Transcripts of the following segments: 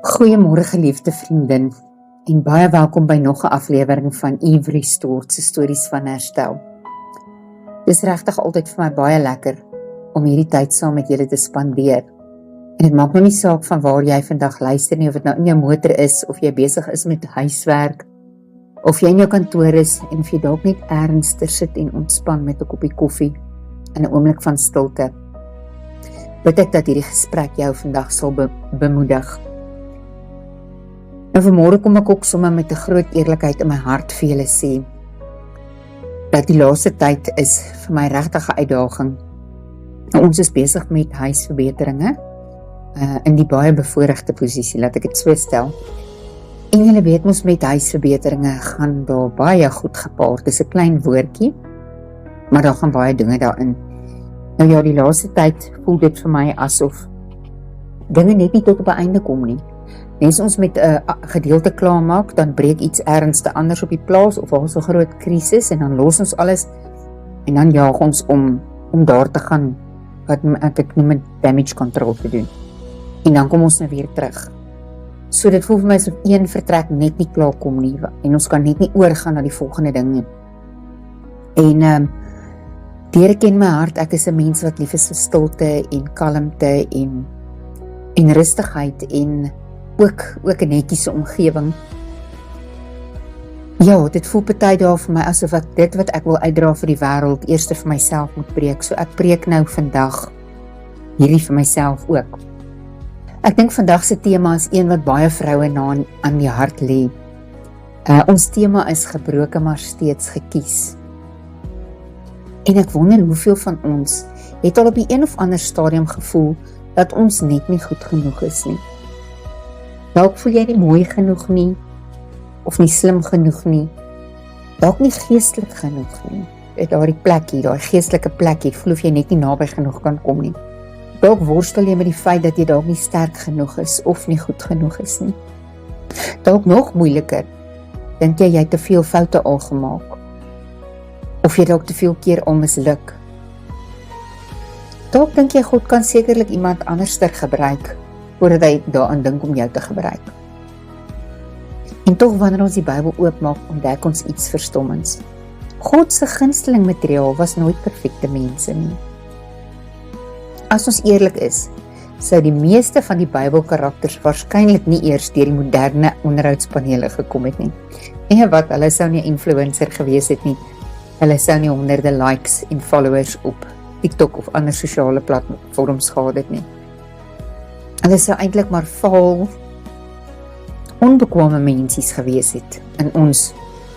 Goeiemôre geliefde vriendin en baie welkom by nog 'n aflewering van Eve Restored se stories van herstel. Dis regtig altyd vir my baie lekker om hierdie tyd saam met julle te spandeer. En dit maak nou nie saak van waar jy vandag luister nie, of dit nou in jou motor is, of jy besig is met huiswerk, of jy in jou kantoor is en of jy dalk net ernstig sit en ontspan met 'n koppie koffie in 'n oomblik van stilte. Bid ek dat hierdie gesprek jou vandag sal bemoedig. Nou vanmôre kom ek ook sommer met 'n groot eerlikheid in my hart vir julle sê, dat die laaste tyd is vir my regtig 'n uitdaging. Nou, ons is besig met huisverbeteringe, in die baie bevoorregte posisie, laat ek dit so stel. En julle weet mos met huisverbeteringe gaan daar baie goed gepaard. Dis 'n klein woordjie, maar daar gaan baie dinge daarin. Nou ja, die laaste tyd voel dit vir my asof dinge net nie tot op 'n einde kom nie. As ons met 'n gedeelte klaarmaak, dan breek iets ernstig anders op die plaas, of ons 'n groot krisis, en dan los ons alles, en dan jaag ons om daar te gaan, wat ek noem het damage control te doen. En dan kom ons nou weer terug. So dit voel vir my asof een vertrek net nie klaar kom nie, en ons kan net nie oorgaan na die volgende ding nie. En deur ek in my hart, ek is 'n mens wat lief is vir stilte en kalmte en rustigheid en ook 'n netjiese omgewing. Ja, dit voel party daar vir my asof ek dit wat ek wil uitdra vir die wêreld eers vir myself moet preek. So ek preek nou vandag hierdie vir myself ook. Ek dink vandag se tema is een wat baie vroue aan die hart lê. Ons tema is gebroken maar steeds gekies. En ek wonder hoeveel van ons het al op die een of ander stadium gevoel dat ons net nie goed genoeg is nie. Dalk voel jy nie mooi genoeg nie, of nie slim genoeg nie, dalk nie geestelik genoeg nie. Daardie plekkie, daai geestelike plekkie, voel of jy net nie naby genoeg kan kom nie. Dalk worstel jy met die feit dat jy dalk nie sterk genoeg is, of nie goed genoeg is nie. Dalk nog moeiliker, dink jy het te veel foute al gemaak, of jy dalk te veel keer al misluk. Dalk dink jy God kan sekerlik iemand anderster gebruik, voordat hy daaraan dink om jou te gebruik. En tog wanneer ons die Bybel oopmaak, ontdek ons iets verstommends. God se gunsteling materiaal was nooit perfekte mense nie. As ons eerlik is, sou die meeste van die Bybelkarakters waarskynlik nie eers deur die moderne onderhoudspanele gekom het nie. En wat, hulle sou nie 'n influencer gewees het nie. Hulle sou nie honderde likes en followers op TikTok of ander sosiale platforms gehad het nie. Hulle sou eintlik maar vaal, onbekwame mensies gewees het in ons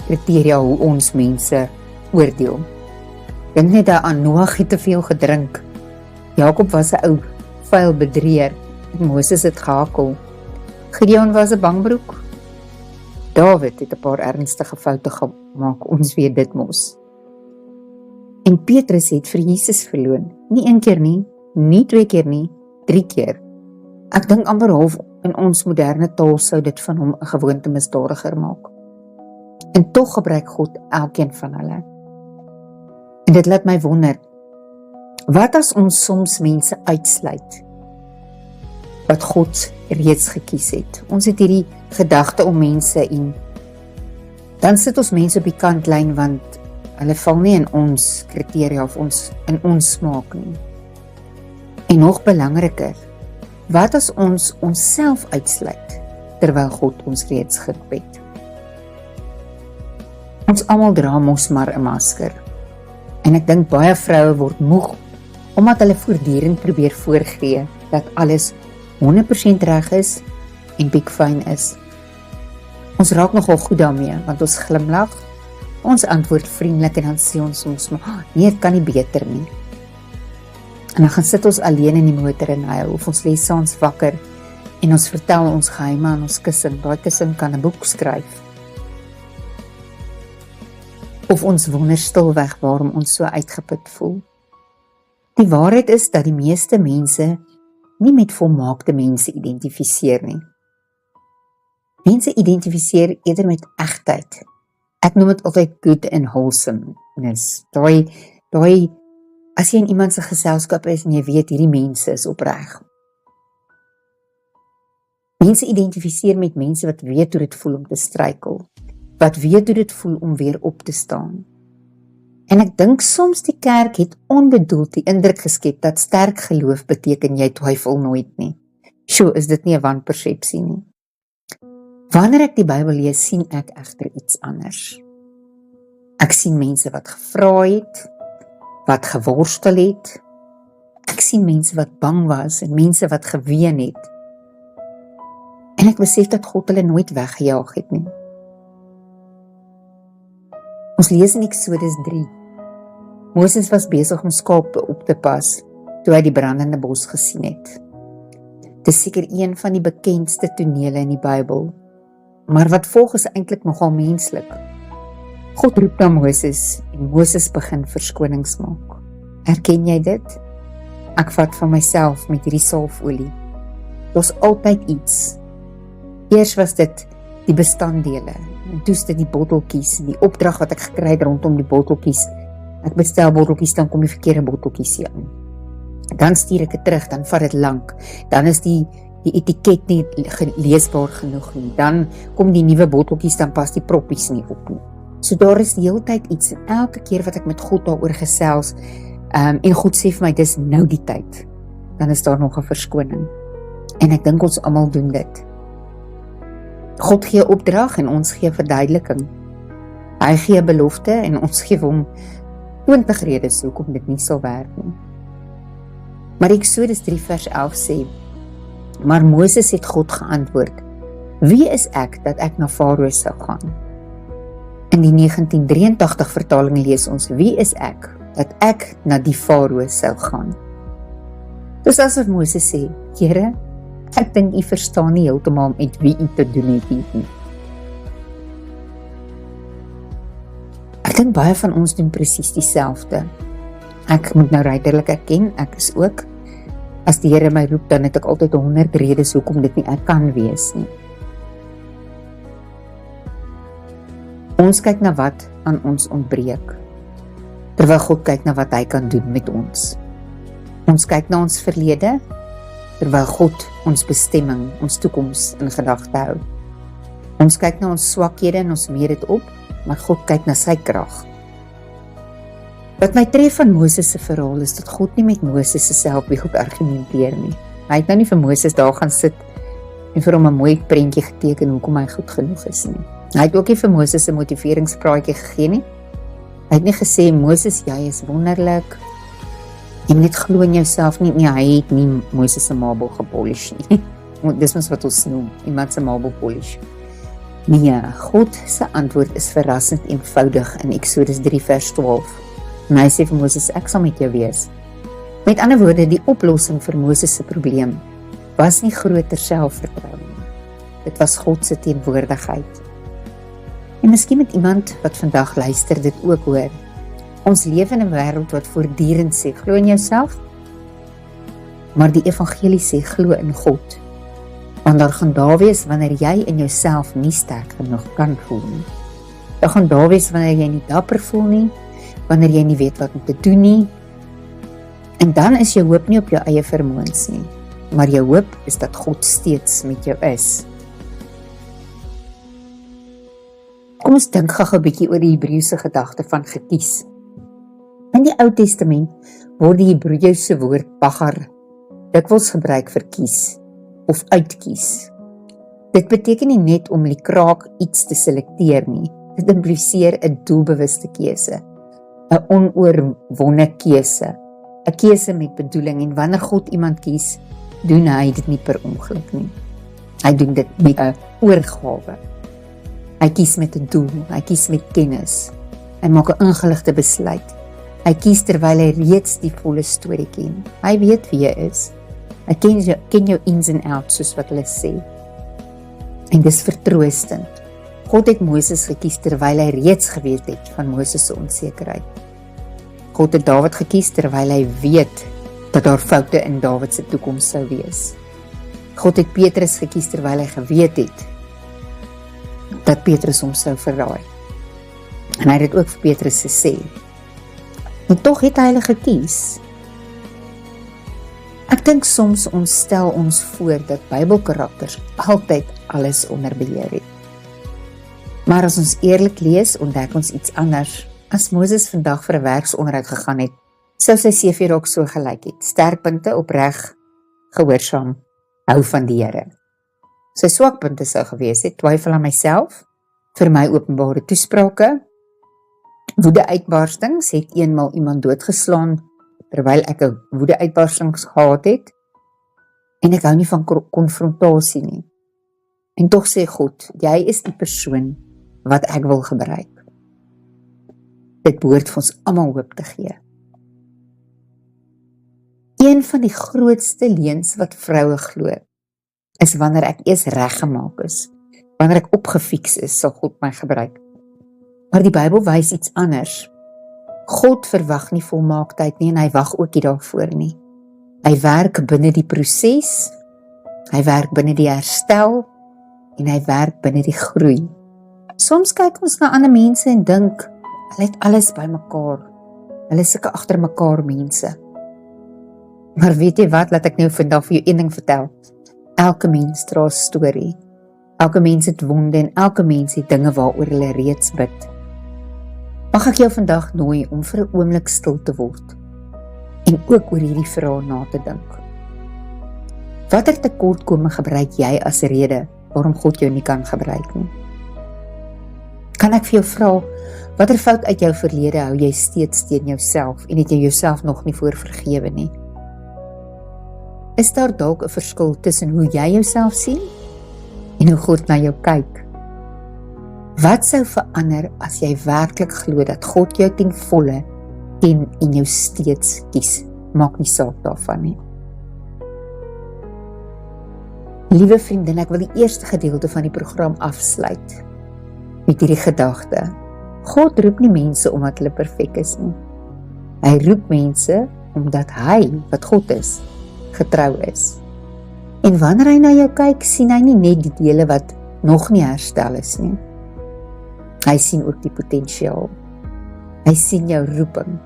kriteria hoe ons mense oordeel. Dink net daaraan, Noag het te veel gedrink. Jakob was 'n ou vuil bedrieër en Moses het gehakel. Gideon was 'n bangbroek. Dawid het 'n paar ernstige foute gemaak, ons weet dit mos. En Petrus het vir Jesus verloon, nie 1 keer nie, nie 2 keer nie, 3 keer. Ek dink amper half in ons moderne taal sou dit van hom 'n gewoonte misdadiger maak. En tog gebruik God elkeen van hulle. En dit laat my wonder, wat as ons soms mense uitsluit wat God reeds gekies het? Ons het hierdie gedagte om mense en dan sit ons mense op die kantlyn want hulle val nie in ons kriteria of in ons smaak nie. En nog belangriker, wat as ons onsself uitsluit terwyl God ons reeds geroep het? Ons almal dra mos maar 'n masker. En ek dink baie vroue word moeg omdat hulle voortdurend probeer voorgee dat alles 100% reg is en piekfyn is. Ons raak nogal goed daarmee, want ons glimlag, ons antwoord vriendelik en dan sê ons soms, maar nee, dit kan nie beter nie. En dan gaan sit ons alleen in die motor en huil, of ons lê saans wakker en ons vertel ons geheime aan ons kussing. Daai kussing kan 'n boek skryf. Of ons wonder stilweg waarom ons so uitgeput voel. Die waarheid is dat die meeste mense nie met volmaakte mense identifiseer nie. Mense identifiseer eerder met egtheid. Ek noem dit altyd good and wholesomeness. Daai, as jy in iemand se geselskap is en jy weet hierdie mense is opreg. Mense identifiseer met mense wat weet hoe dit voel om te struikel, wat weet hoe dit voel om weer op te staan. En ek dink soms die kerk het onbedoeld die indruk geskep dat sterk geloof beteken jy twyfel nooit nie. Sjoe, is dit nie 'n wanpersepsie nie. Wanneer ek die Bybel lees, sien ek egter iets anders. Ek sien mense wat gevra het, wat geworstel het. Ek sien mense wat bang was en mense wat geween het. En ek besef dat God hulle nooit weggejaag het nie. Ons lees in Eksodus 3. Moses was besig om skape op te pas, toe hy die brandende bos gesien het. Dit is seker een van die bekendste tonele in die Bybel, maar wat volg is eintlik nogal menslik. God roep na Moses en Moses begin verskonings maak. Erken jy dit? Ek vat van myself met hierdie salfolie. Daar's altyd iets. Eers was dit die bestanddele, en toe is dit die botteltjies, die opdrag wat ek gekry het rondom die botteltjies. Ek bestel botteltjies, dan kom die verkeerde botteltjies hier aan. Dan stuur ek dit terug, dan vat dit lank. Dan is die etiket nie leesbaar genoeg nie. Dan kom die nuwe botteltjies, dan pas die proppies nie op nie. So daar is die hele tyd iets, en elke keer wat ek met God daaroor gesels, en God sê vir my, dis nou die tyd, dan is daar nog 'n verskoning. En ek dink ons almal doen dit. God gee opdrag en ons gee verduideliking. Hy gee belofte en ons gee hom 20 redes hoekom dit nie sal werk nie. Maar Eksodus 3 vers 11 sê, maar Moses het God geantwoord, wie is ek dat ek na Farao sou gaan? In die 1983 vertaling lees ons, wie is ek dat ek na die Farao sou gaan? Dis asof Moses sê, Here, ek dink u verstaan nie heeltemal met wie u te doen het hier nie. Ek dink baie van ons doen presies dieselfde. Ek moet nou ruiterlik erken, ek is ook, as die Here my roep, dan het ek altyd 100 redes hoekom dit nie ek kan wees nie. Ons kyk na wat aan ons ontbreek, terwyl God kyk na wat hy kan doen met ons. Ons kyk na ons verlede, terwyl God ons bestemming, ons toekoms in gedagte hou. Ons kyk na ons swakhede en ons meer dit op, maar God kyk na sy krag. Wat my tref van Moses se verhaal is dat God nie met Moses se selfbeeld argumenteer nie. Hy het nou nie vir Moses daar gaan sit en vir hom 'n mooi prentjie geteken hoekom hy goed genoeg is nie. Hy het ook nie vir Moses 'n motiveringspraatjie gegee nie. Hy het nie gesê, Moses, jy is wonderlik, jy moet net glo in jouself nie. Nee, hy het nie Moses se marble gepolish nie. Dis mens wat ons noem, iemand se marble polish. Nee, God se antwoord is verrassend eenvoudig in Eksodus 3 vers 12. En hy sê vir Moses, ek sal met jou wees. Met ander woorde, die oplossing vir Moses se probleem was nie groter selfvertroue nie. Dit was God se teenwoordigheid. En miskien met iemand wat vandag luister dit ook hoor. Ons leef in 'n wêreld wat voortdurend sê, glo in jouself, maar die evangelie sê, glo in God. Want daar gaan dae wees wanneer jy in jouself nie sterk genoeg kan voel nie. Daar gaan dae wees wanneer jy nie dapper voel nie, wanneer jy nie weet wat om te doen nie. En dan is jou hoop nie op jou eie vermoëns nie, maar jou hoop is dat God steeds met jou is. Kom ons dink gou 'n bietjie oor die Hebreëse gedagte van gekies. In die Ou Testament word die Hebreëse woord bagar dikwels gebruik vir kies of uitkies. Dit beteken nie net om liekraak iets te selekteer nie. Dit impliseer 'n doelbewuste keuse, 'n onoorwonne keuse, 'n keuse met bedoeling. En wanneer God iemand kies, doen hy dit nie per ongeluk nie. Hy doen dit met 'n oorgawe. Hy kies met 'n doel, hy kies met kennis. Hy maak 'n ingeligte besluit. Hy kies terwyl hy reeds die volle storie ken. Hy weet wie jy is. Hy ken jou ins en outs, soos wat hulle sê. En dis vertroostend. God het Moses gekies terwyl hy reeds geweet het van Moses se onsekerheid. God het Dawid gekies terwyl hy weet dat daar foute in Dawid se toekoms sou wees. God het Petrus gekies terwyl hy geweet het dat Petrus hom sou verraai. En hy het dit ook vir Petrus gesê. En tog het hy hulle gekies. Ek Ek dink soms ons stel ons voor dat Bybelkarakters altyd alles onder beheer het. Maar as ons eerlik lees, ontdek ons iets anders. As Moses vandag vir 'n werksonderhoud gegaan het, sou sy CV dalk so gelyk het. Sterkpunte, opreg, gehoorsaam, hou van die Here. Sy swakpunte sou gewees het, twyfel aan myself, vir my openbare toesprake, woede-uitbarstings, het eenmal iemand doodgeslaan, terwyl ek 'n woede-uitbarstings gehad het, en ek hou nie van konfrontasie nie. En tog sê God, jy is die persoon wat ek wil gebruik. Dit behoort vir ons almal hoop te gee. Een van die grootste leuns wat vroue glo, is wanneer ek eers reggemaak is, wanneer ek opgefiks is, sal God my gebruik. Maar die Bybel wys iets anders. God verwag nie volmaaktheid nie, en hy wag ook nie daarvoor nie. Hy werk binne die proses, hy werk binne die herstel, en hy werk binne die groei. Soms kyk ons na ander mense en dink, hulle het alles by mekaar. Hulle is sulke agter mekaar mense. Maar weet jy wat, laat ek nou vandag vir jou een ding vertel. Elke mens dra 'n storie. Elke mens het wonde en elke mens het dinge waaroor hulle reeds bid. Mag ek jou vandag nooi om vir 'n oomblik stil te word en ook oor hierdie vraag na te dink. Watter tekortkominge gebruik jy as rede waarom God jou nie kan gebruik nie? Kan ek vir jou vra, watter fout uit jou verlede hou jy steeds teen jouself en het jy jouself nog nie voor vergewe nie? Is daar dalk 'n verskil tussen hoe jy jouself sien en hoe God na jou kyk? Wat sou verander as jy werklik glo dat God jou ten volle ken en jou steeds kies? Maak nie saak daarvan nie. Liewe vriendin, ek wil die eerste gedeelte van die program afsluit met hierdie gedagte. God roep nie mense omdat hulle perfek is nie. Hy roep mense omdat hy, wat God is, getrou is. En wanneer hy na jou kyk, sien hy nie net die dele wat nog nie herstel is nie. Hy sien ook die potensiaal. Hy sien jou roeping.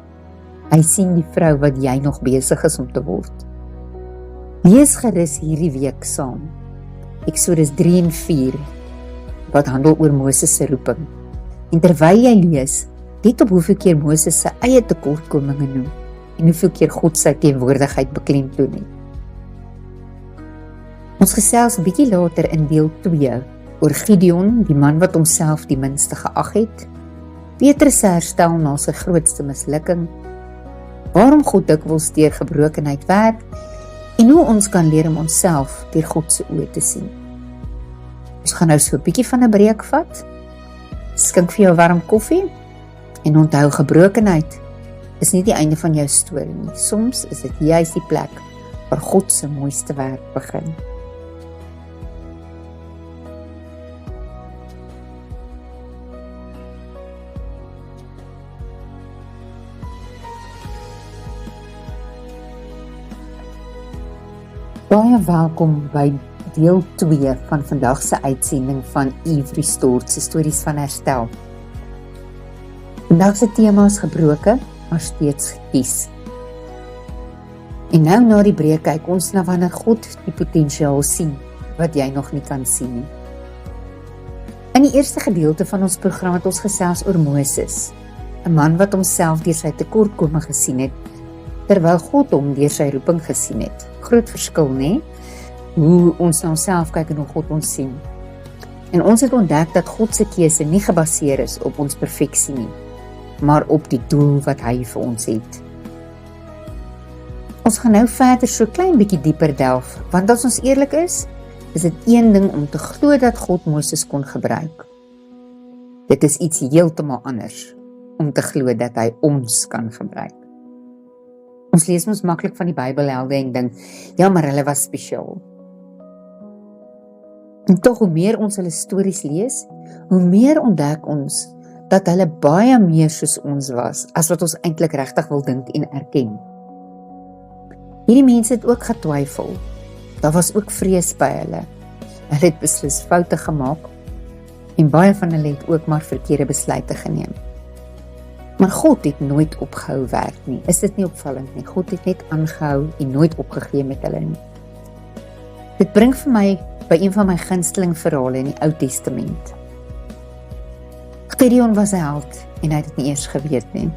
Hy sien die vrou wat jy nog besig is om te word. Lees gerus hierdie week saam Eksodus 3 en 4 wat handel oor Moses se roeping. En terwyl jy lees, let op hoeveel keer Moses sy eie tekortkominge noem en hoeveel keer God sy teenwoordigheid beklemtoon het. Ons gesels bietjie later in deel 2 oor Gideon, die man wat homself die minste geag het, Petrus se herstel na sy grootste mislukking, waarom God dikwels deur gebrokenheid werk en hoe ons kan leer om onsself deur God se oë te sien. Ons gaan nou so 'n bietjie van 'n breek vat, skink vir jou warm koffie en onthou, gebrokenheid is nie die einde van jou storie nie. Soms is dit juis die plek waar God se mooiste werk begin. Baie welkom by deel 2 van vandag se uitsending van Eve Restored se stories van herstel. Vandag se tema is gebroke, maar steeds gekies. En nou na die breek kyk ons na wanneer God die potensiaal sien wat jy nog nie kan sien nie. In die eerste gedeelte van ons program het ons gesels oor Moses, 'n man wat homself deur sy tekortkominge gesien het, terwyl God hom deur sy roeping gesien het. Groot verskil, né? Hoe ons na onsself kyk en hoe God ons sien. En ons het ontdek dat God se keuse nie gebaseer is op ons perfeksie nie, maar op die doel wat hy vir ons het. Ons gaan nou verder so klein bietjie dieper delf, want as ons eerlik is dit een ding om te glo dat God Moses kon gebruik. Dit is iets heeltemal anders om te glo dat hy ons kan gebruik. Ons lees mos maklik van die Bybelhelde en dink, ja, maar hulle was spesiaal. En tog, hoe meer ons hulle stories lees, hoe meer ontdek ons dat hulle baie meer soos ons was, as wat ons eintlik regtig wil dink en erken. Hierdie mense het ook getwyfel. Daar was ook vrees by hulle. Hulle het beslis foute gemaak en baie van hulle het ook maar verkeerde besluite geneem. Maar God het nooit opgehou werk nie. Is dit nie opvallend nie? God het net aangehou en nooit opgegee met hulle nie. Dit bring vir my by een van my gunsteling verhale in die Ou Testament. Gideon was 'n held en hy het dit nie eers geweet nie.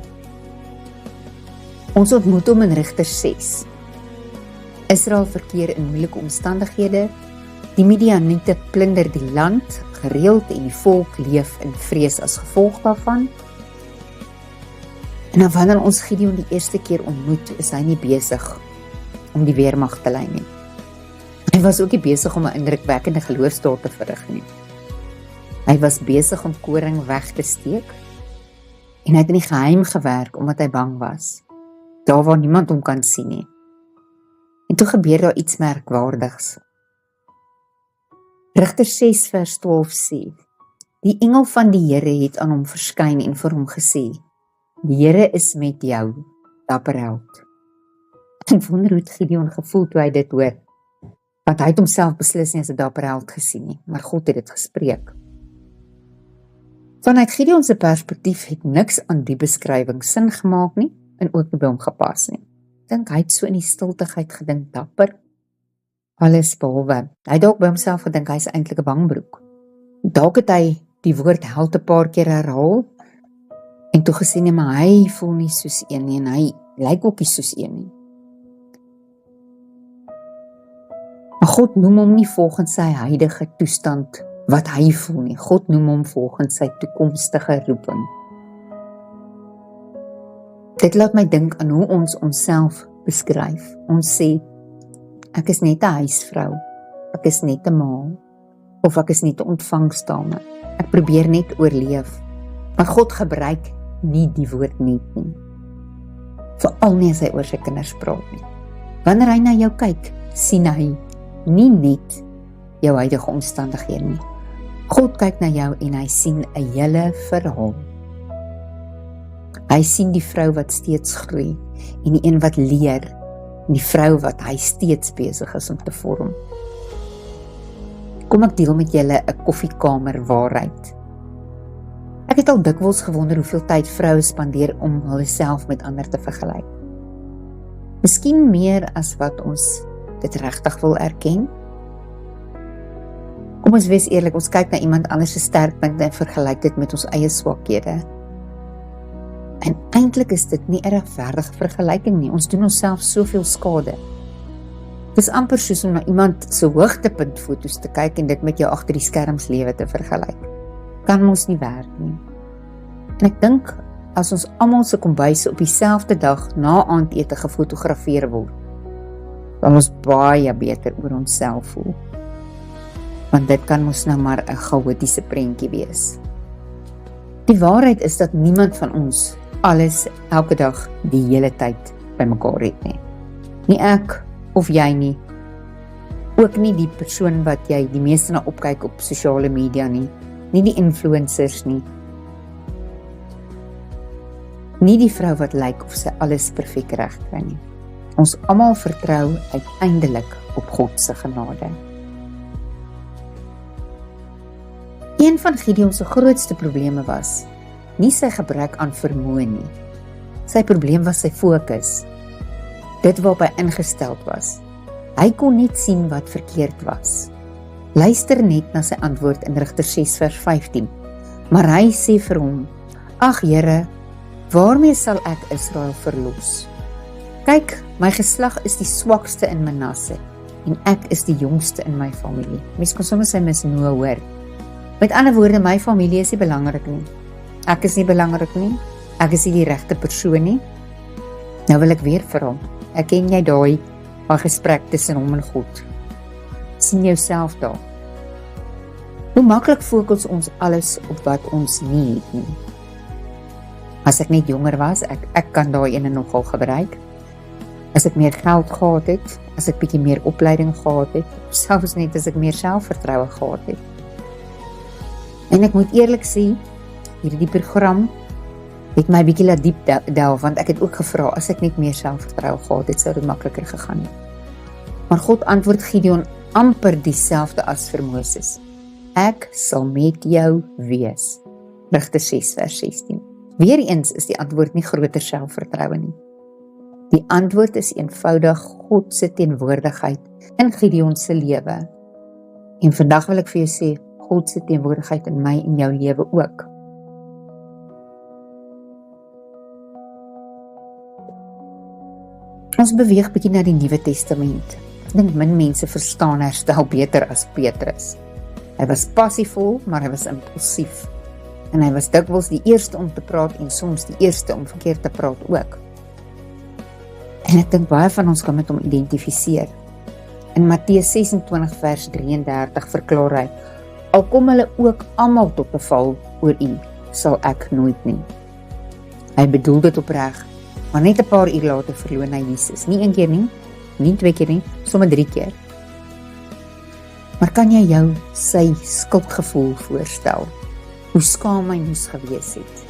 Ons ontmoet hom in Rigters 6. Israel verkeer in moeilike omstandighede. Die Midianiete plunder die land gereeld en die volk leef in vrees as gevolg daarvan. En dan wanneer ons Gideon die eerste keer ontmoet, is hy nie besig om die weermag te lei nie. Hy was ook nie besig om 'n indrukwekkende geloofsdaad te verrig nie. Hy was besig om koring weg te steek en hy het in die geheim gewerk omdat hy bang was, daar waar niemand hom kan sien nie. En toe gebeur daar iets merkwaardigs. Rigters 6 vers 12 sê, die engel van die Here het aan hom verskyn en vir hom gesê, die Here is met jou, dapper held. En wonder hoe het Gideon gevoel toe hy dit hoor, want hy het homself beslis nie as 'n dapper held gesien nie, maar God het dit gespreek. Vanuit Gideon se perspektief het niks aan die beskrywing sin gemaak nie, en ook nie by hom gepas nie. Dink hy het so in die stiltigheid gedink, dapper, alles behalwe. Hy het ook by homself gedink, hy is eintlik 'n bangbroek. Dalk het hy die woord held 'n paar keer herhaal, en toe gesê nie, maar hy voel nie soos een nie, en hy lyk ook nie soos een nie. Maar God noem hom nie volgens sy huidige toestand wat hy voel nie. God noem hom volgens sy toekomstige roeping. Dit laat my dink aan hoe ons onsself beskryf. Ons sê, ek is net 'n huisvrou, ek is net 'n ma, of ek is net 'n ontvangsdame. Ek probeer net oorleef. Maar God gebruik nie die woord net nie. Veral nie as hy oor sy kinders praat nie. Wanneer hy na jou kyk, sien hy nie net jou huidige omstandighede nie. God kyk na jou en hy sien 'n hele verhaal. Hy sien die vrou wat steeds groei en die een wat leer en die vrou wat hy steeds besig is om te vorm. Kom ek deel met julle 'n koffiekamer waarheid. Ek het al dikwels gewonder hoeveel tyd vroue spandeer om hulself met ander te vergelyk. Miskien meer as wat ons dit regtig wil erken. Kom ons wees eerlik, ons kyk na iemand anders se sterkpunte en vergelyk dit met ons eie swakhede. En eintlik is dit nie 'n regverdige vergelyking nie. Ons doen onsself soveel skade. Dit is amper soos om na iemand se hoogtepunt foto's te kyk en dit met jou agter die skerms lewe te vergelyk. Kan ons nie werk nie. En ek dink, as ons almal se kombuise op dieselfde dag na aandete gefotografeer word, dan ons baie beter oor onsself voel. Want dit kan mos nou maar 'n chaotiese prentjie wees. Die waarheid is dat niemand van ons alles elke dag die hele tyd bymekaar het nie. Nie ek of jy nie. Ook nie die persoon wat jy die meeste na opkyk op sosiale media nie. Nie die influencers nie. Nie die vrou wat lyk of sy alles perfek reg kry nie. Ons almal vertrou uiteindelik op God se genade. Een van Gideon se grootste probleme was nie sy gebrek aan vermoë nie. Sy probleem was sy fokus. Dit waarop hy ingestel was. Hy kon net sien wat verkeerd was. Luister net na sy antwoord in Rigters 6 vers 15. Maar hy sê vir hom, ag Here, waarmee sal ek Israel verlos? Kyk, my geslag is die swakste in Manasse en ek is die jongste in my familie. Mens kon sommer sy mis Noah hoor. Met ander woorde, my familie is nie belangrik nie. Ek is nie belangrik nie. Ek is nie die regte persoon nie. Nou wil ek weer vir hom. Erken jy daai gesprek tussen hom en God? Sien jouself daar. Hoe maklik fokus ons alles op wat ons nie het nie. As ek net jonger was, ek kan daai ene nogal gebruik. As ek meer geld gehad het, as ek bietjie meer opleiding gehad het, selfs net as ek meer selfvertroue gehad het. En ek moet eerlik sê, hierdie program het my bietjie laat diep delf, want ek het ook gevra, as ek net meer selfvertroue gehad het, sou dit makliker gegaan het. Maar God antwoord Gideon amper dieselfde as vir Moses. Ek sal met jou wees. Rigters 6 vers 16. Weereens is die antwoord nie groter selfvertroue nie. Die antwoord is eenvoudig God se teenwoordigheid in Gideon se lewe. En vandag wil ek vir jou sê, God se teenwoordigheid in my en jou lewe ook. Ons beweeg bietjie na die Nuwe Testament. Ek dink min mense verstaan herstel beter as Petrus. Hy was passievol, maar hy was impulsief. En hy was dikwels die eerste om te praat en soms die eerste om verkeerd te praat ook. En ek dink baie van ons kan met hom identifiseer. In Matteus 26 vers 33 verklaar hy, al kom hulle ook almal tot 'n val oor U, sal ek nooit nie. Hy bedoel dit opreg, maar net 'n paar uur later verloon hy Jesus. Nie een keer nie, nie 2 keer nie, sommer 3 keer. Maar kan jy jou sy skuldgevoel voorstel? Hoe skaam hy moes gewees het?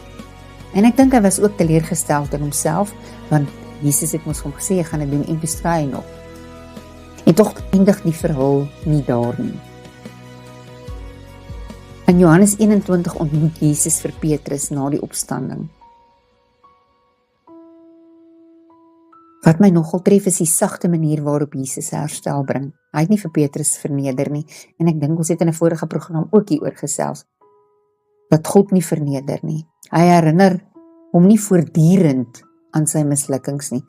En ek dink hy was ook teleurgesteld in homself, want Jesus het mos hom gesê, jy gaan dit doen en bestry nog. En tog eindig die verhaal nie daar nie. In Johannes 21 ontmoet Jesus vir Petrus na die opstanding. Wat my nogal tref is die sagte manier waarop Jesus herstel bring. Hy het nie vir Petrus verneder nie, en ek dink ons het in 'n vorige program ook hieroor gesels, dat God nie verneder nie. Hy herinner hom nie voortdurend aan sy mislukkings nie.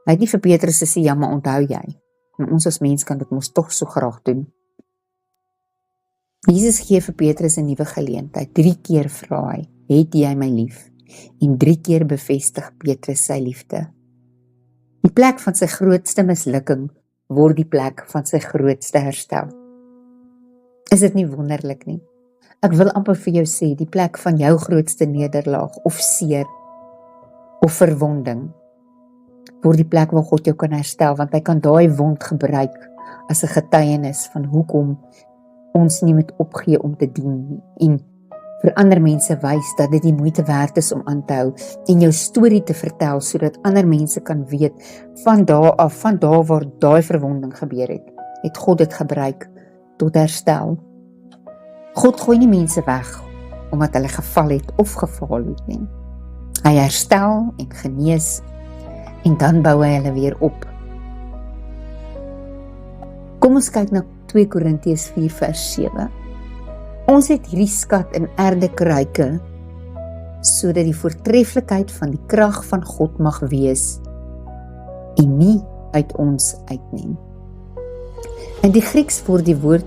Hy het nie vir Petrus gesê, ja, maar onthou jy. En ons as mens kan dit mos tog so graag doen. Jesus gee vir Petrus 'n nuwe geleentheid. 3 keer vra hy, het jy my lief? En 3 keer bevestig Petrus sy liefde. Die plek van sy grootste mislukking word die plek van sy grootste herstel. Is dit nie wonderlik nie? Ek wil amper vir jou sê, die plek van jou grootste nederlaag of seer of verwonding word die plek waar God jou kan herstel, want hy kan daai wond gebruik as 'n getuienis van hoekom ons nie moet opgee om te dien nie, en vir ander mense wys dat dit die moeite werd is om aan te hou en jou storie te vertel, sodat ander mense kan weet van daar waar daai verwonding gebeur het God dit gebruik tot herstel. God gooi nie mense weg omdat hulle geval het of gefaal het nie. Hy herstel en genees en dan bou hy hulle weer op. Kom ons kyk na 2 Korintiërs 4 vers 7. Ons het hierdie skat in erdekruike, sodat die voortreffelikheid van die krag van God mag wees en nie uit ons uitneem. In die Grieks word die woord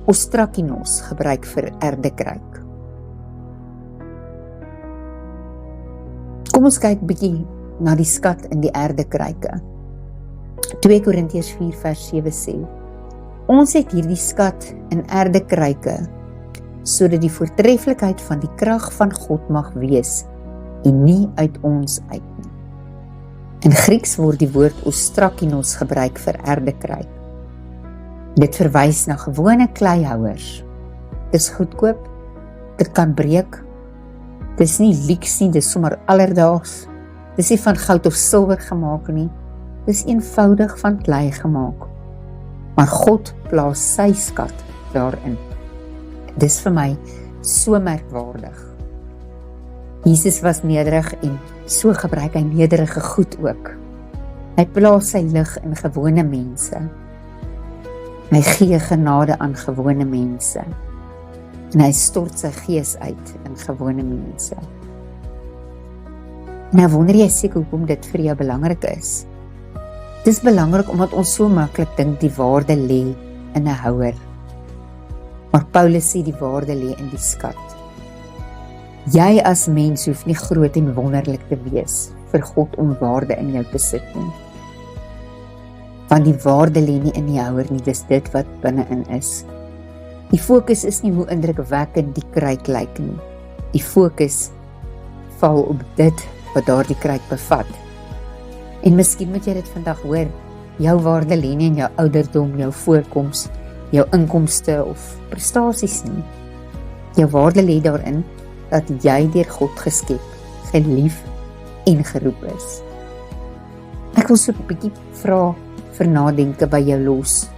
ostrakinos gebruik vir erdekruik. Kom ons kyk bietjie na die skat in die erdekruike. 2 Korintiërs 4 vers 7 sê, ons het hierdie skat in erdekruike, sodat die voortreffelikheid van die krag van God mag wees en nie uit ons uit nie. In Grieks word die woord ostrakinos gebruik vir erdekruik. Dit verwys na gewone kleihouers. Dis goedkoop, dit kan breek, dis nie luks nie, dis sommer alledaags, dis nie van goud of silwer gemaak nie, dis eenvoudig van klei gemaak. Maar God plaas sy skat daarin. Dis vir my so merkwaardig. Jesus was nederig en so gebruik hy nederige goed ook. Hy plaas sy lig in gewone mense. Hy gee genade aan gewone mense. En hy stort sy gees uit in gewone mense. Nou wonder jy seker hoekom dit vir jou belangrik is. Dit is belangrik omdat ons so maklik dink die waarde lê in 'n houer. Maar Paulus sê die waarde lê in die skat. Jy as mens hoef nie groot en wonderlik te wees vir God om waarde in jou te sit nie. Want die waarde lê nie in die houer nie, dis dit wat binne-in is. Die fokus is nie hoe indrukwekkend die kruik lyk nie. Die fokus val op dit wat daardie kruik bevat. En miskien moet jy dit vandag hoor, jou waarde lê nie in jou ouderdom, jou voorkoms, jou inkomste of prestasies nie. Jou waarde lê daarin dat jy deur God geskep, gelief en geroep is. Ek wil so 'n bietjie vra vir nadenke by jou los.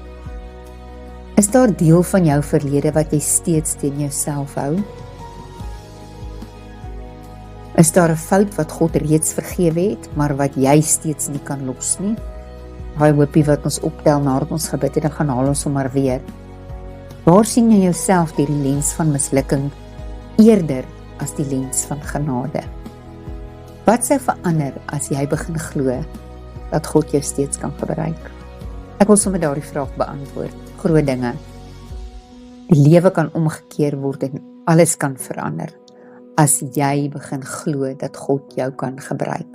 Is daar deel van jou verlede wat jy steeds teen jouself hou? Is daar 'n fout wat God reeds vergewe het, maar wat jy steeds nie kan los nie? Daai hoopie wat ons optel nadat ons gebid het, dan gaan haal ons hom maar weer. Waar sien jy jouself deur die lens van mislukking eerder as die lens van genade? Wat sou verander as jy begin glo dat God jou steeds kan gebruik? Ek wil sommer daardie vraag beantwoord. Groot dinge. Die lewe kan omgekeer word en alles kan verander as jy begin glo dat God jou kan gebruik.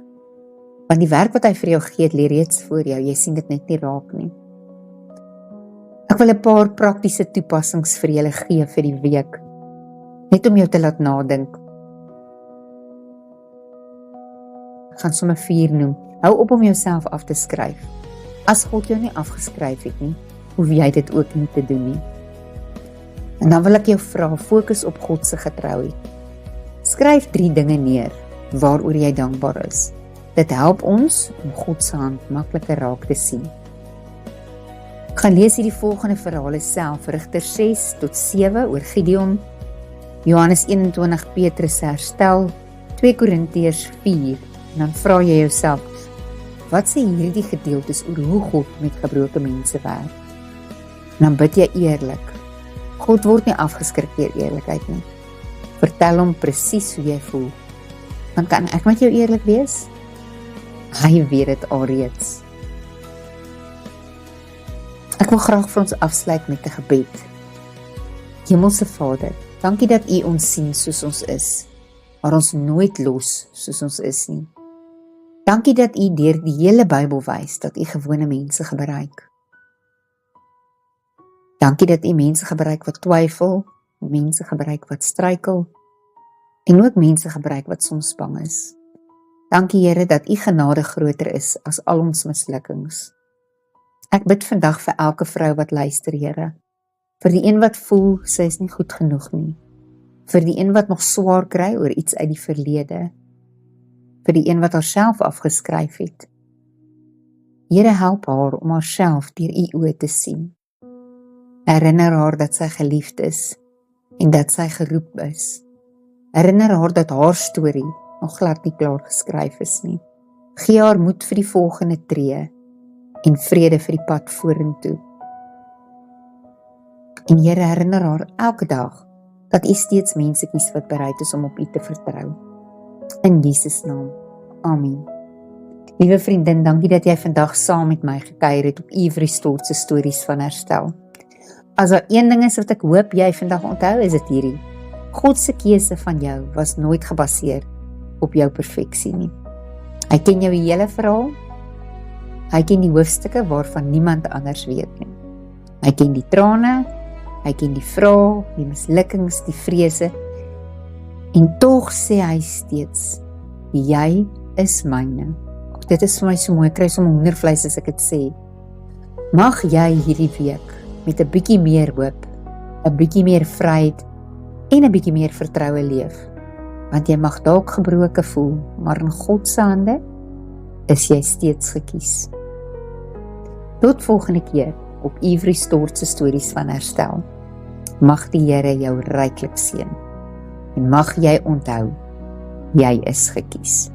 Want die werk wat hy vir jou gee, lê reeds voor jou, jy sien dit net nie raak nie. Ek wil 'n paar praktiese toepassings vir julle gee vir die week, net om jou te laat nadink. Ek gaan sommer 4 noem. Hou op om jouself af te skryf. As God jou nie afgeskryf het nie, hoef jy dit ook nie te doen nie. En dan wil ek jou vra, fokus op God se getrouheid. Skryf 3 dinge neer waaroor jy dankbaar is. Dit help ons om God se hand makliker raak te sien. Ek gaan lees hierdie volgende verhale self, Rigters 6 tot 7 oor Gideon, Johannes 21, Petrus se herstel, 2 Korintiërs 4, en dan vra jy jouself, wat sê hierdie gedeeltes oor hoe God met gebroke mense werk? En dan bid jy eerlik. God word nie afgeskrik deur eerlikheid nie. Vertel hom presies hoe jy voel. Dan kan ek met jou eerlik wees? Hy weet dit alreeds. Ek wil graag vir ons afsluit met 'n gebed. Hemelse Vader, dankie dat U ons sien soos ons is, maar ons nooit los soos ons is nie. Dankie dat U deur die hele Bybel wys dat U gewone mense gebruik. Dankie dat U mense gebruik wat twyfel, mense gebruik wat struikel, en ook mense gebruik wat soms bang is. Dankie Here dat U genade groter is as al ons mislukkings. Ek bid vandag vir elke vrou wat luister, Here. Vir die een wat voel, sy is nie goed genoeg nie. Vir die een wat nog swaar kry oor iets uit die verlede. Vir die een wat haarself afgeskryf het. Here, help haar om haarself deur U oë te sien. Herinner haar dat sy geliefd is en dat sy geroep is. Herinner haar dat haar storie nog glad nie klaar geskryf is nie. Gee haar moed vir die volgende tree en vrede vir die pad vorentoe. En Here, herinner haar elke dag dat U steeds mense kies wat bereid is om op U te vertrou. In Jesus naam. Amen. Liewe vriendin, dankie dat jy vandag saam met my gekuier het op Ivory Stort se stories van herstel. As daar een ding is wat ek hoop jy vandag onthou, is dit hierdie. God se keuse van jou was nooit gebaseer op jou perfeksie nie. Hy ken jou hele verhaal. Hy ken die hoofstukke waarvan niemand anders weet nie. Hy ken die trane, hy ken die vrae, die mislukkings, die vrese. En tog sê hy steeds, jy is myne. Dit is vir my so mooi, ek kry sommer hoendervleis as ek dit sê. Mag jy hierdie week met 'n bietjie meer hoop, 'n bietjie meer vryheid en 'n bietjie meer vertroue leef. Want jy mag dalk gebroke voel, maar in God se hande is jy steeds gekies. Tot volgende keer op Ivory Stort se stories van herstel. Mag die Here jou ryklik seën en mag jy onthou, jy is gekies.